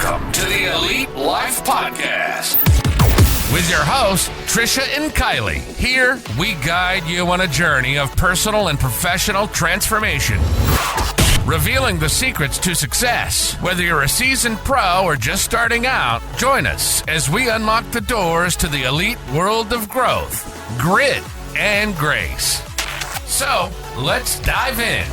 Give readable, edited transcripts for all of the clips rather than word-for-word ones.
Welcome to the Elite Life Podcast with your hosts, Trisha and Kylie. Here, we guide you on a journey of personal and professional transformation, revealing the secrets to success. Whether you're a seasoned pro or just starting out, join us as we unlock the doors to the elite world of growth, grit, and grace. So, let's dive in.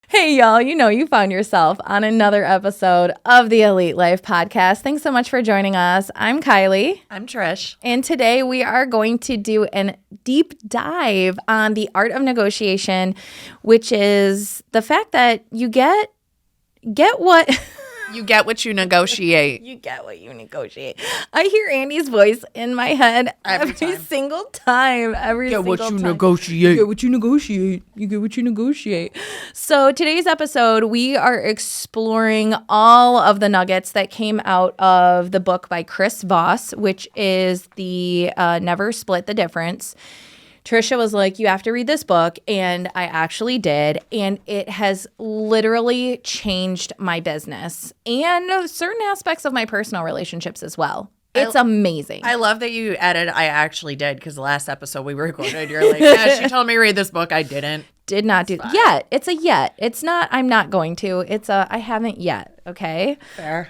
Hey, y'all, you found yourself on another episode of the Elite Life Podcast. Thanks so much for joining us. I'm Kylie. I'm Trish. And today we are going to do a deep dive on the art of negotiation, which is the fact that you get what... You get what you negotiate. You get what you negotiate. I hear Andy's voice in my head every single time. Get what you negotiate. You get what you negotiate. You get what you negotiate. So today's episode, we are exploring all of the nuggets that came out of the book by Chris Voss, which is the Never Split the Difference. Trisha was like, you have to read this book, and I actually did, and it has literally changed my business and certain aspects of my personal relationships as well. It's amazing. I love that you added I actually did, because the last episode we recorded, you're like, yeah, she told me to read this book. I didn't. Did not do yet. It's a yet. It's not I'm not going to. It's a I haven't yet. Okay. Fair.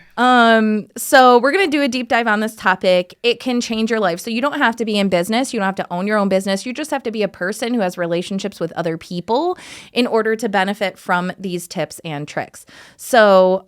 So we're gonna do a deep dive on this topic. It can change your life. So you don't have to be in business. You don't have to own your own business. You just have to be a person who has relationships with other people in order to benefit from these tips and tricks. So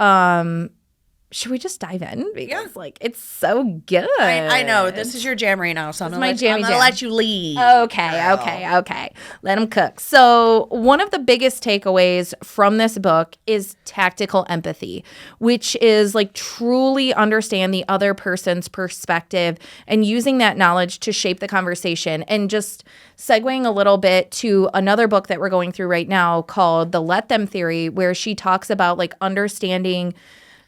should we just dive in? Because it's so good. I know. This is your jam right now, so I'm going to let you lead. Okay. Let them cook. So one of the biggest takeaways from this book is tactical empathy, which is like truly understand the other person's perspective and using that knowledge to shape the conversation. And just segueing a little bit to another book that we're going through right now called The Let Them Theory, where she talks about like understanding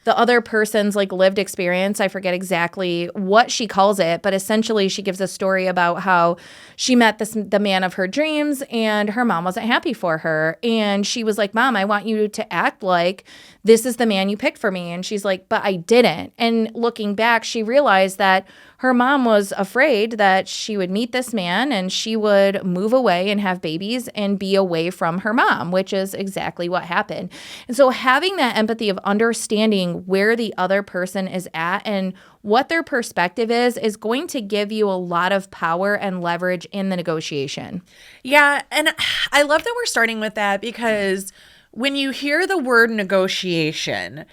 the other person's like lived experience. I forget exactly what she calls it, but essentially she gives a story about how she met the man of her dreams and her mom wasn't happy for her. And she was like, Mom, I want you to act like this is the man you picked for me. And she's like, but I didn't. And looking back, she realized that her mom was afraid that she would meet this man and she would move away and have babies and be away from her mom, which is exactly what happened. And so having that empathy of understanding where the other person is at and what their perspective is going to give you a lot of power and leverage in the negotiation. Yeah, and I love that we're starting with that because when you hear the word negotiation,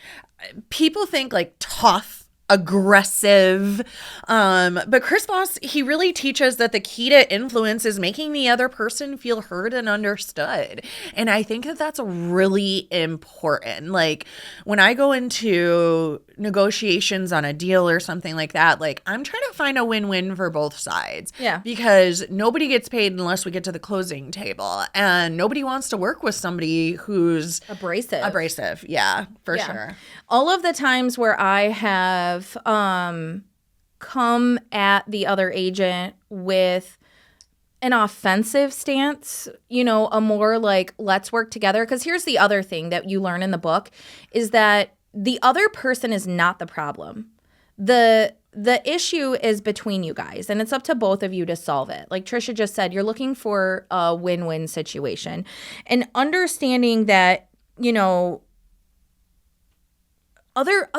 people think like tough, aggressive. But Chris Voss, he really teaches that the key to influence is making the other person feel heard and understood. And I think that that's really important. Like when I go into negotiations on a deal or something like that, like I'm trying to find a win-win for both sides. Yeah. Because nobody gets paid unless we get to the closing table. And nobody wants to work with somebody who's abrasive. Yeah, for sure. All of the times where I have come at the other agent with an offensive stance, a more like, let's work together. Because here's the other thing that you learn in the book is that the other person is not the problem. The issue is between you guys, and it's up to both of you to solve it. Like Trisha just said, you're looking for a win-win situation. And understanding that, other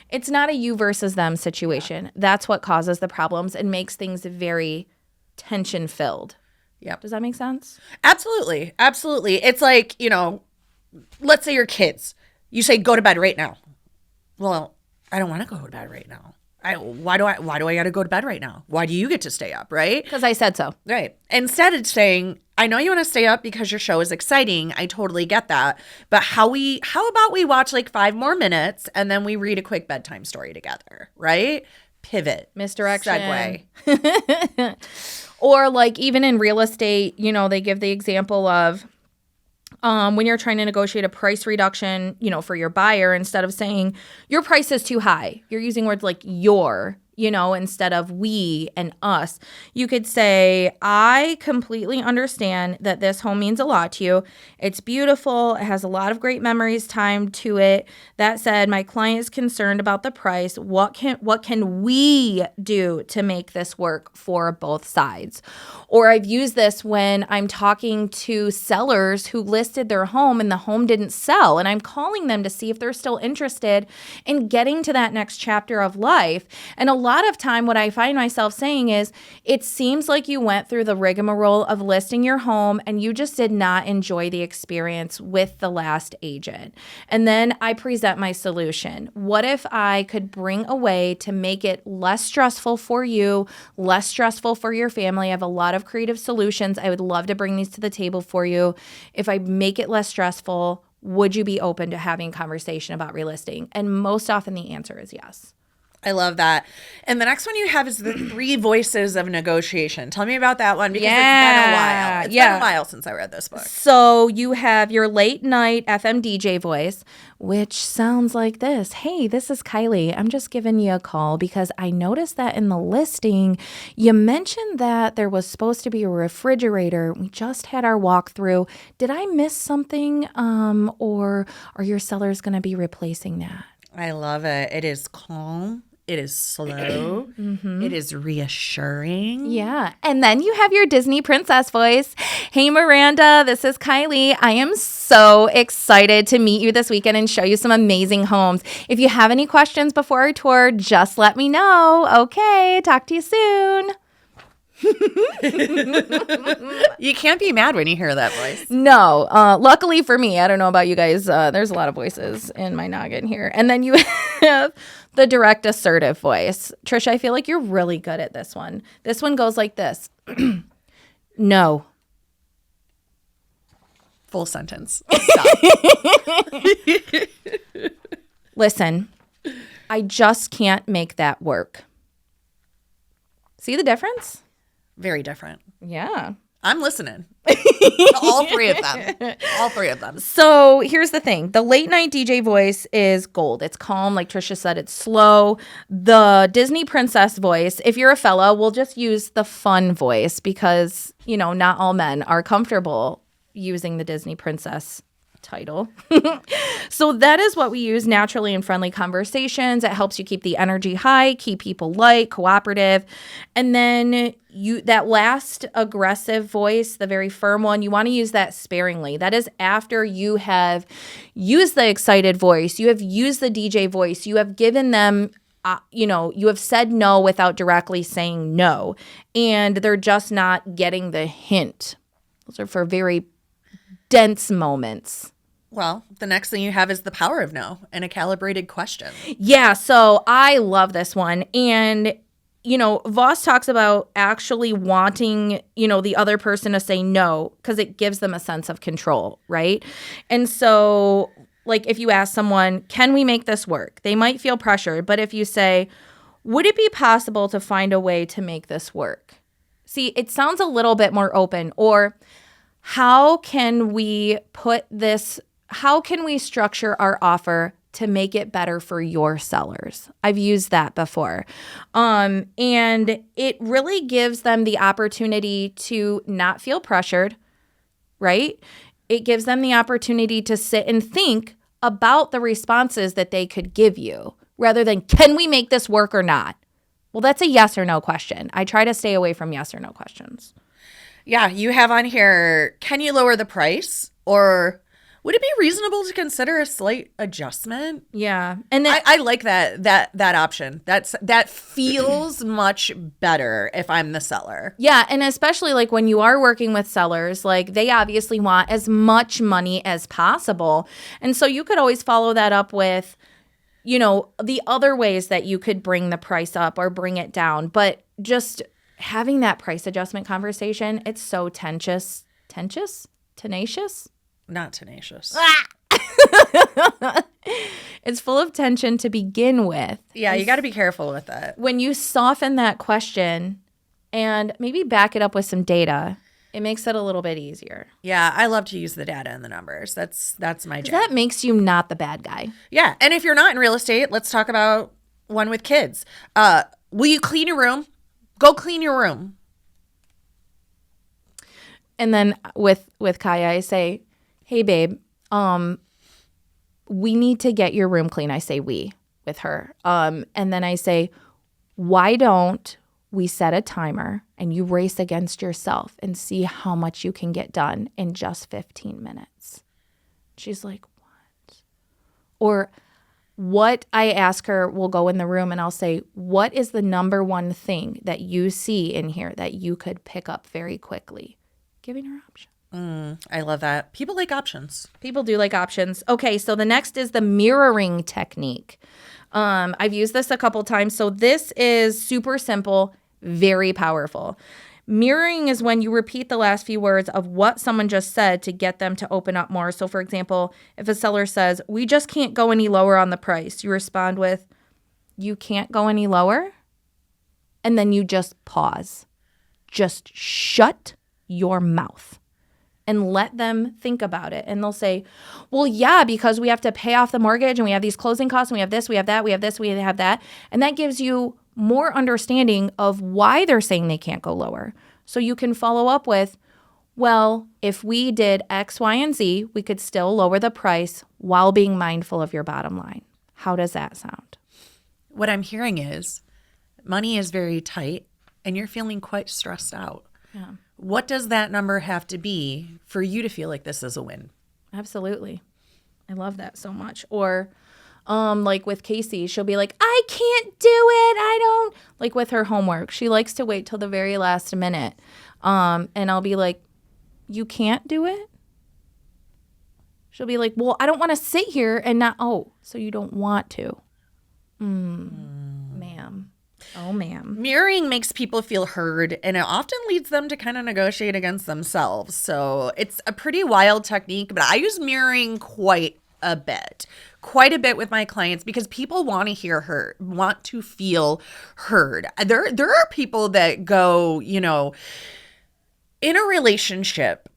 it's not a you versus them situation. Yeah. That's what causes the problems and makes things very tension-filled. Yep. Does that make sense? Absolutely. It's like, let's say you're kids. You say, go to bed right now. Well, I don't want to go to bed right now. Why do I got to go to bed right now? Why do you get to stay up, right? Because I said so. Right. Instead of saying, I know you want to stay up because your show is exciting. I totally get that. But how about we watch like 5 more minutes and then we read a quick bedtime story together, right? Pivot. Misdirection. Segue. Or like even in real estate, they give the example of when you're trying to negotiate a price reduction, for your buyer, instead of saying your price is too high, you're using words like your instead of we and us. You could say, I completely understand that this home means a lot to you. It's beautiful. It has a lot of great memories tied to it. That said, my client is concerned about the price. What can we do to make this work for both sides? Or I've used this when I'm talking to sellers who listed their home and the home didn't sell, and I'm calling them to see if they're still interested in getting to that next chapter of life. And a lot of time what I find myself saying is, it seems like you went through the rigmarole of listing your home and you just did not enjoy the experience with the last agent. And then I present my solution. What if I could bring a way to make it less stressful for you, less stressful for your family? I have a lot of creative solutions. I would love to bring these to the table for you. If I make it less stressful, would you be open to having a conversation about relisting? And most often the answer is yes. I love that. And the next one you have is the 3 voices of negotiation. Tell me about that one, because it's been a while. It's been a while since I read this book. So you have your late night FM DJ voice, which sounds like this. Hey, this is Kylie. I'm just giving you a call because I noticed that in the listing, you mentioned that there was supposed to be a refrigerator. We just had our walkthrough. Did I miss something? Or are your sellers going to be replacing that? I love it. It is calm. It is slow. It is reassuring. Yeah. And then you have your Disney princess voice. Hey, Miranda, this is Kylie. I am so excited to meet you this weekend and show you some amazing homes. If you have any questions before our tour, just let me know. Okay. Talk to you soon. You can't be mad when you hear that voice. No. Luckily for me, I don't know about you guys, there's a lot of voices in my noggin here. And then you have the direct assertive voice. Trisha, I feel like you're really good at this one. This one goes like this. No. Full sentence. Listen, I just can't make that work. See the difference? Very different. Yeah. I'm listening. All 3 of them. All 3 of them. So here's the thing. The late night DJ voice is gold. It's calm. Like Trisha said, it's slow. The Disney princess voice, if you're a fella, we'll just use the fun voice because, not all men are comfortable using the Disney princess title. So that is what we use naturally in friendly conversations. It helps you keep the energy high, keep people light, cooperative. And then that last aggressive voice, the very firm one, you want to use that sparingly. That is after you have used the excited voice, you have used the DJ voice, you have given them you have said no without directly saying no, and they're just not getting the hint. Those are for very dense moments. Well, the next thing you have is the power of no and a calibrated question. Yeah, so I love this one. And, Voss talks about actually wanting, the other person to say no because it gives them a sense of control, right? And so, like, if you ask someone, can we make this work? They might feel pressured. But if you say, would it be possible to find a way to make this work? See, it sounds a little bit more open. Or how can we structure our offer to make it better for your sellers? I've used that before. And it really gives them the opportunity to not feel pressured, right? It gives them the opportunity to sit and think about the responses that they could give you rather than, can we make this work or not? Well, that's a yes or no question. I try to stay away from yes or no questions. Yeah, you have on here, can you lower the price? Or would it be reasonable to consider a slight adjustment? Yeah. And then I like that option. That feels much better if I'm the seller. Yeah, and especially like when you are working with sellers, like they obviously want as much money as possible. And so you could always follow that up with, the other ways that you could bring the price up or bring it down. But just having that price adjustment conversation, it's so tenacious? Not tenacious. It's full of tension to begin with. Yeah, you got to be careful with that. When you soften that question and maybe back it up with some data, it makes it a little bit easier. Yeah, I love to use the data and the numbers. That's my job. That makes you not the bad guy. Yeah, and if you're not in real estate, let's talk about one with kids. Will you clean your room? Go clean your room. And then with Kaya, I say, hey, babe, we need to get your room clean. I say we with her. And then I say, why don't we set a timer and you race against yourself and see how much you can get done in just 15 minutes? She's like, what? Or what I ask her, we'll go in the room and I'll say, what is the number one thing that you see in here that you could pick up very quickly? Giving her options. I love that. People like options. People do like options. Okay, so the next is the mirroring technique. I've used this a couple times. So this is super simple, very powerful. Mirroring is when you repeat the last few words of what someone just said to get them to open up more. So for example, if a seller says, we just can't go any lower on the price, you respond with, you can't go any lower? And then you just pause. Just shut your mouth and let them think about it. And they'll say, well, yeah, because we have to pay off the mortgage and we have these closing costs and we have this, we have that, we have this, we have that. And that gives you more understanding of why they're saying they can't go lower. So you can follow up with, well, if we did X, Y, and Z, we could still lower the price while being mindful of your bottom line. How does that sound? What I'm hearing is money is very tight and you're feeling quite stressed out. Yeah. What does that number have to be for you to feel like this is a win? Absolutely. I love that so much. Or like with Casey, she'll be like, I can't do it. I don't. Like with her homework, she likes to wait till the very last minute. And I'll be like, you can't do it? She'll be like, well, I don't want to sit here and not. Oh, so you don't want to. Ma'am. Oh, ma'am. Mirroring makes people feel heard, and it often leads them to kind of negotiate against themselves. So it's a pretty wild technique, but I use mirroring quite a bit with my clients because people want to feel heard. There are people that go, in a relationship,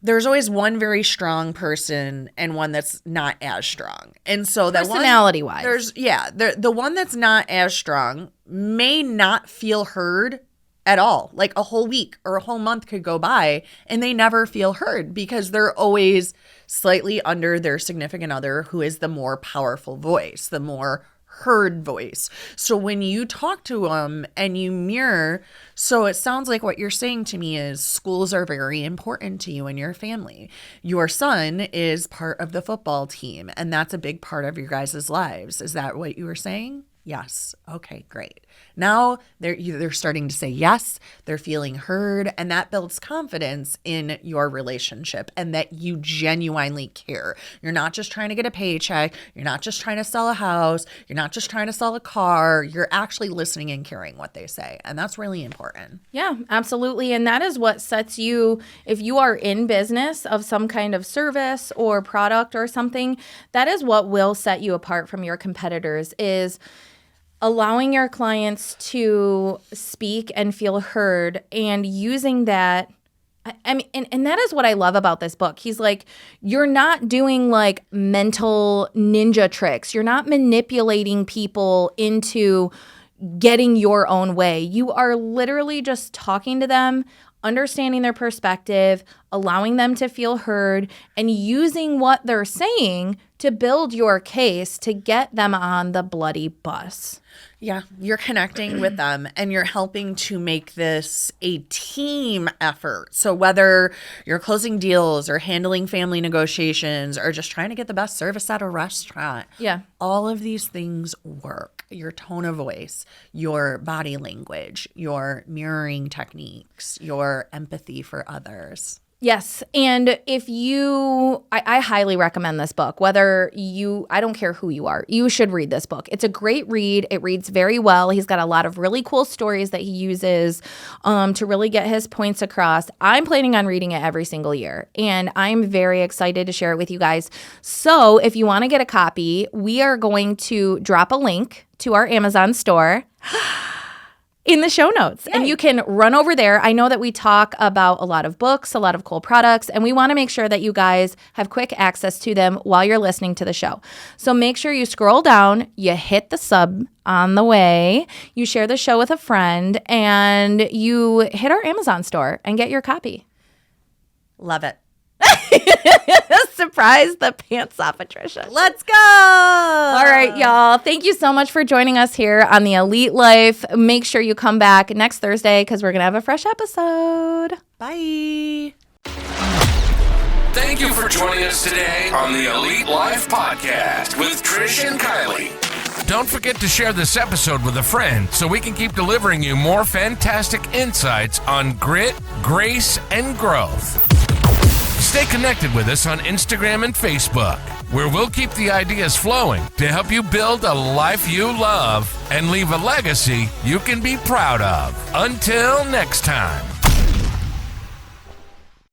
there's always one very strong person and one that's not as strong. And so that personality-wise. The one that's not as strong may not feel heard at all. Like a whole week or a whole month could go by and they never feel heard because they're always slightly under their significant other who is the more powerful voice, the more heard voice. So when you talk to them and you mirror, so it sounds like what you're saying to me is schools are very important to you and your family. Your son is part of the football team and that's a big part of your guys' lives. Is that what you were saying? Yes. Okay, great. Now they're starting to say yes, they're feeling heard, and that builds confidence in your relationship and that you genuinely care. You're not just trying to get a paycheck. You're not just trying to sell a house. You're not just trying to sell a car. You're actually listening and caring what they say. And that's really important. Yeah, absolutely. And that is what sets you, if you are in business of some kind of service or product or something, that is what will set you apart from your competitors is allowing your clients to speak and feel heard and using that. I mean, and that is what I love about this book. He's like, you're not doing like mental ninja tricks. You're not manipulating people into getting your own way. You are literally just talking to them, understanding their perspective, allowing them to feel heard, and using what they're saying to build your case to get them on the bloody bus. Yeah, you're connecting with them and you're helping to make this a team effort. So whether you're closing deals or handling family negotiations or just trying to get the best service at a restaurant, all of these things work. Your tone of voice, your body language, your mirroring techniques, your empathy for others. Yes. And if I highly recommend this book, I don't care who you are, you should read this book. It's a great read. It reads very well. He's got a lot of really cool stories that he uses to really get his points across. I'm planning on reading it every single year, and I'm very excited to share it with you guys. So if you want to get a copy, we are going to drop a link to our Amazon store. in the show notes. Yay. And you can run over there. I know that we talk about a lot of books, a lot of cool products, and we want to make sure that you guys have quick access to them while you're listening to the show. So make sure you scroll down, you hit the sub on the way, you share the show with a friend, and you hit our Amazon store and get your copy. Love it. Surprise the pants off of Trisha. Let's go. All right, y'all. Thank you so much for joining us here on The Elite Life. Make sure you come back next Thursday because we're going to have a fresh episode. Bye. Thank you for joining us today on the Elite Life Podcast with Trish and Kylie. Don't forget to share this episode with a friend so we can keep delivering you more fantastic insights on grit, grace, and growth. Stay connected with us on Instagram and Facebook, where we'll keep the ideas flowing to help you build a life you love and leave a legacy you can be proud of. Until next time.